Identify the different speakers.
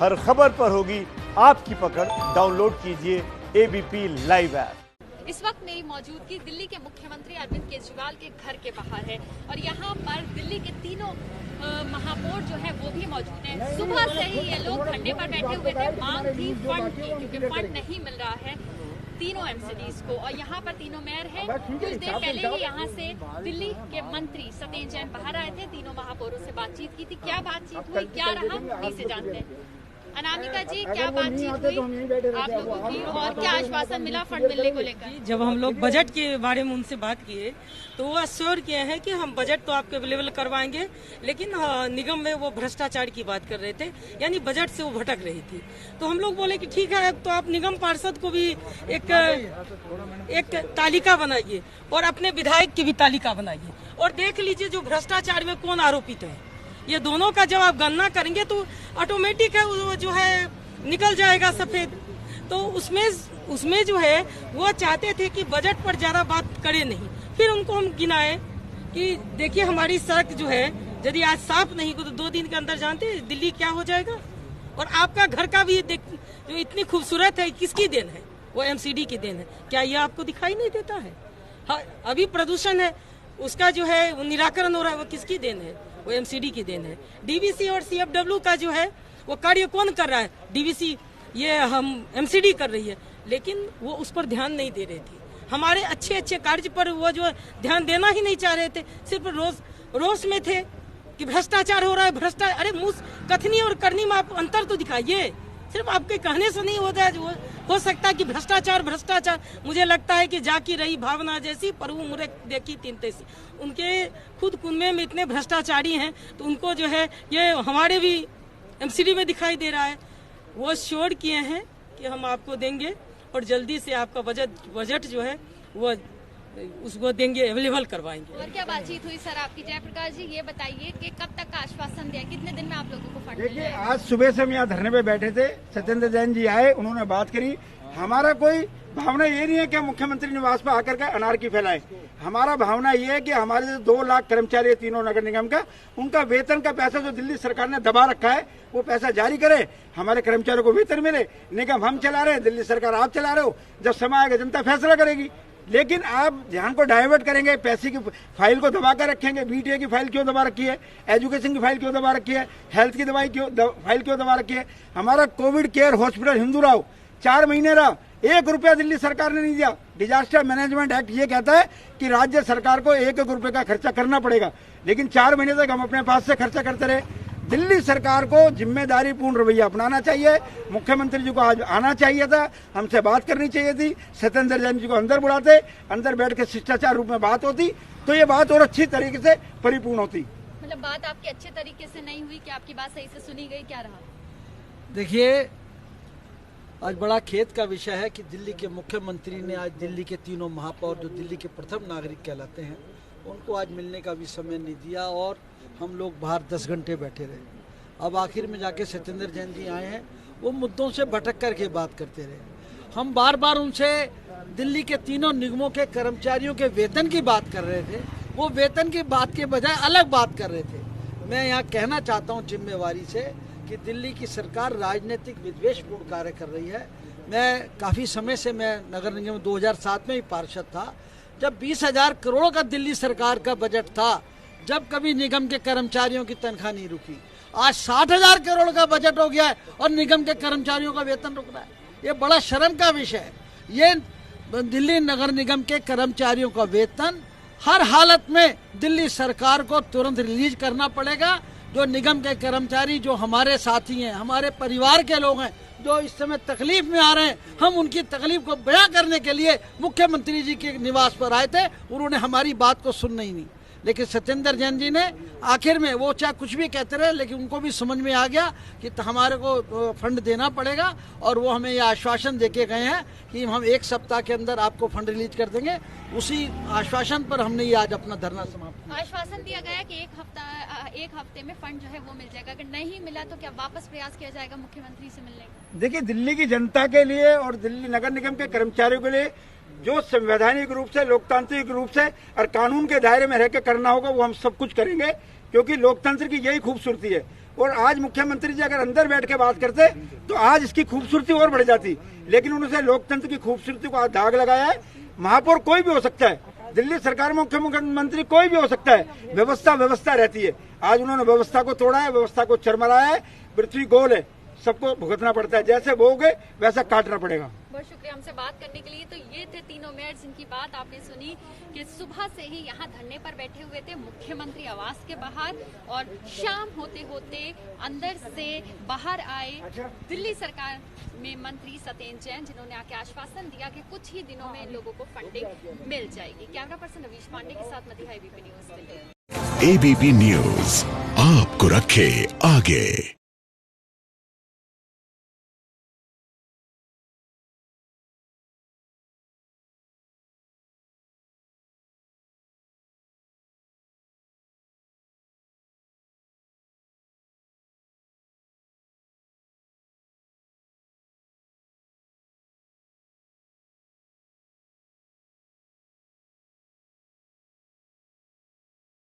Speaker 1: हर खबर पर होगी आपकी पकड़। डाउनलोड कीजिए एबीपी लाइव ऐप।
Speaker 2: इस वक्त मेरी मौजूदगी दिल्ली के मुख्यमंत्री अरविंद केजरीवाल के घर के बाहर है और यहाँ पर दिल्ली के तीनों महापौर जो है वो भी मौजूद हैं। सुबह से ही ये लोग धरने पर बैठे हुए थे, मांग थी फंड की, क्योंकि फंड नहीं मिल रहा है तीनों एमसीडीज को। और यहाँ पर तीनों मेयर हैं। कुछ देर पहले ही यहाँ से दिल्ली के मंत्री सत्येंद्र जैन बाहर आए थे, तीनों महापौरों से बातचीत की थी। क्या बातचीत हुई, क्या रहा, उन्हीं से जानते हैं। अनामिका जी, क्या बातचीत हुई आप लोगों की और क्या आश्वासन मिला फंड मिलने को लेकर?
Speaker 3: जब हम लोग बजट के बारे में उनसे बात किए तो वो अश्योर किए हैं कि हम बजट तो आपके अवेलेबल करवाएंगे, लेकिन निगम में वो भ्रष्टाचार की बात कर रहे थे, यानी बजट से वो भटक रही थी। तो हम लोग बोले कि ठीक है, तो आप निगम पार्षद को भी एक तालिका बनाइए और अपने विधायक की भी तालिका बनाइए और देख लीजिए जो भ्रष्टाचार में कौन आरोपित है। ये दोनों का जब आप गणना करेंगे तो ऑटोमेटिक है वो जो है निकल जाएगा सफेद। तो उसमें जो है वो चाहते थे कि बजट पर ज्यादा बात करे नहीं। फिर उनको हम गिनाए कि देखिए हमारी सड़क जो है यदि आज साफ नहीं हो तो 2 दिन के अंदर जानते हैं दिल्ली क्या हो जाएगा। और आपका घर का भी जो इतनी खूबसूरत है, किसकी देन है? वो एमसीडी की देन है। क्या ये आपको दिखाई नहीं देता है? हाँ, अभी प्रदूषण है, उसका जो है वो निराकरण हो रहा है, वो किसकी देन है? वो एमसीडी की देन है। डीवीसी और सीएफडब्ल्यू का जो है वो कार्य कौन कर रहा है? डीवीसी, ये हम एमसीडी कर रही है, लेकिन वो उस पर ध्यान नहीं दे रही थी। हमारे अच्छे कार्य पर वो जो ध्यान देना ही नहीं चाह रहे थे, सिर्फ रोज में थे कि भ्रष्टाचार हो रहा है, भ्रष्टाचार। अरे मुंह कथनी और करनी में आप अंतर तो दिखाइए, सिर्फ आपके कहने से नहीं होता है। हो सकता है कि भ्रष्टाचार मुझे लगता है कि जाकी रही भावना जैसी पर वो मुरे देखी तीन तैसी। उनके खुद कुनबे में इतने भ्रष्टाचारी हैं तो उनको जो है ये हमारे भी एमसीडी में दिखाई दे रहा है। वो श्योर किए हैं कि हम आपको देंगे और जल्दी से आपका बजट जो है वो उसको देंगे, अवेलेबल करवाएंगे। और
Speaker 2: क्या बातचीत हुई सर आपकी? जयप्रकाश जी, ये बताइए कि कब तक का आश्वासन दिया, कितने दिन में आप लोगों को फंड?
Speaker 4: देखिए, आज सुबह से हम यहाँ धरने पे बैठे थे, सत्येंद्र जैन जी आए, उन्होंने बात करी। हमारा कोई भावना ये नहीं है कि मुख्यमंत्री निवास पर आकर के अनारकी फैलाए। हमारा भावना ये है कि हमारे जो 2 लाख कर्मचारी है तीनों नगर निगम का, उनका वेतन का पैसा जो दिल्ली सरकार ने दबा रखा है वो पैसा जारी करे, हमारे कर्मचारियों को वेतन मिले। निगम हम चला रहे हैं, दिल्ली सरकार आप चला रहे हो। जब समय आएगा जनता फैसला करेगी। लेकिन आप ध्यान को डाइवर्ट करेंगे, पैसे की फाइल को दबा कर रखेंगे। बीटीए की फाइल क्यों दबा रखी है? एजुकेशन की फाइल क्यों दबा रखी है? हेल्थ की फाइल क्यों दबा रखी है? हमारा कोविड केयर हॉस्पिटल हिंदूराव 4 महीने रहा, 1 रुपया दिल्ली सरकार ने नहीं दिया। डिजास्टर मैनेजमेंट एक्ट ये कहता है कि राज्य सरकार को 1 रुपये का खर्चा करना पड़ेगा, लेकिन 4 महीने तक हम अपने पास से खर्चा करते रहे। दिल्ली सरकार को जिम्मेदारी पूर्ण रवैया अपनाना चाहिए। मुख्यमंत्री जी को आज आना चाहिए था, हमसे बात करनी चाहिए थी। सत्येंद्र जैन जी को अंदर बुलाते, अंदर बैठ के शिष्टाचार रूप में बात होती तो ये बात और अच्छी तरीके से परिपूर्ण होती।
Speaker 2: मतलब बात आपकी अच्छे तरीके से नहीं हुई कि आपकी बात सही से सुनी गई, क्या रहा?
Speaker 5: देखिए, आज बड़ा खेद का विषय है कि दिल्ली के मुख्यमंत्री ने आज दिल्ली के तीनों महापौर जो दिल्ली के प्रथम नागरिक कहलाते हैं उनको आज मिलने का भी समय नहीं दिया और हम लोग बाहर 10 घंटे बैठे रहे। अब आखिर में जाके सत्येंद्र जैन जी आए हैं, वो मुद्दों से भटक करके बात करते रहे। हम बार बार उनसे दिल्ली के तीनों निगमों के कर्मचारियों के वेतन की बात कर रहे थे, वो वेतन की बात के बजाय अलग बात कर रहे थे। मैं यहाँ कहना चाहता हूँ जिम्मेवारी से कि दिल्ली की सरकार राजनीतिक विद्वेषपूर्ण कार्य कर रही है। मैं काफ़ी समय से मैं नगर निगम 2007 में ही पार्षद था, जब 20,000 करोड़ का दिल्ली सरकार का बजट था, जब कभी निगम के कर्मचारियों की तनख्वाह नहीं रुकी। आज 60,000 करोड़ का बजट हो गया है और निगम के कर्मचारियों का वेतन रुक रहा है। ये बड़ा शर्म का विषय है। ये दिल्ली नगर निगम के कर्मचारियों का वेतन हर हालत में दिल्ली सरकार को तुरंत रिलीज करना पड़ेगा। जो निगम के कर्मचारी जो हमारे साथी हैं, हमारे परिवार के लोग हैं, जो इस समय तकलीफ में आ रहे हैं, हम उनकी तकलीफ को बयां करने के लिए मुख्यमंत्री जी के निवास पर आए थे। उन्होंने हमारी बात को सुनना ही नहीं। लेकिन सत्येंद्र जैन जी ने आखिर में, वो चाहे कुछ भी कहते रहे, लेकिन उनको भी समझ में आ गया कि हमारे को फंड देना पड़ेगा और वो हमें ये आश्वासन देके गए हैं कि हम 1 सप्ताह के अंदर आपको फंड रिलीज कर देंगे। उसी आश्वासन पर हमने ये आज अपना धरना समाप्त।
Speaker 2: आश्वासन दिया गया कि 1 हफ्ते में फंड जो है वो मिल जाएगा। अगर नहीं मिला तो क्या वापस प्रयास किया जाएगा मुख्यमंत्री से मिलने का?
Speaker 4: देखिए, दिल्ली की जनता के लिए और दिल्ली नगर निगम के कर्मचारियों के लिए जो संवैधानिक रूप से, लोकतांत्रिक रूप से और कानून के दायरे में रहकर करना होगा वो हम सब कुछ करेंगे, क्योंकि लोकतंत्र की यही खूबसूरती है। और आज मुख्यमंत्री जी अगर अंदर बैठ के बात करते तो आज इसकी खूबसूरती और बढ़ जाती, लेकिन उन्होंने लोकतंत्र की खूबसूरती को आज दाग लगाया है। महापौर कोई भी हो सकता है, दिल्ली सरकार में मुख्यमंत्री कोई भी हो सकता है, व्यवस्था रहती है। आज उन्होंने व्यवस्था को तोड़ा है, व्यवस्था को चरमराया है। पृथ्वी गोल है, सबको भुगतना पड़ता है, जैसे बोओगे वैसा काटना पड़ेगा।
Speaker 2: बहुत शुक्रिया हमसे बात करने के लिए। तो ये थे तीनों मेयर जिनकी बात आपने सुनी कि सुबह से ही यहाँ धरने पर बैठे हुए थे मुख्यमंत्री आवास के बाहर, और शाम होते होते अंदर से बाहर आए दिल्ली सरकार में मंत्री सत्येंद्र जैन, जिन्होंने आके आश्वासन दिया कि कुछ ही दिनों में इन लोगों को फंडिंग मिल जाएगी। कैमरा पर्सन रवीश पांडे के साथ Madiha, ABP news Delhi.
Speaker 6: ABP news आपको रखे आगे।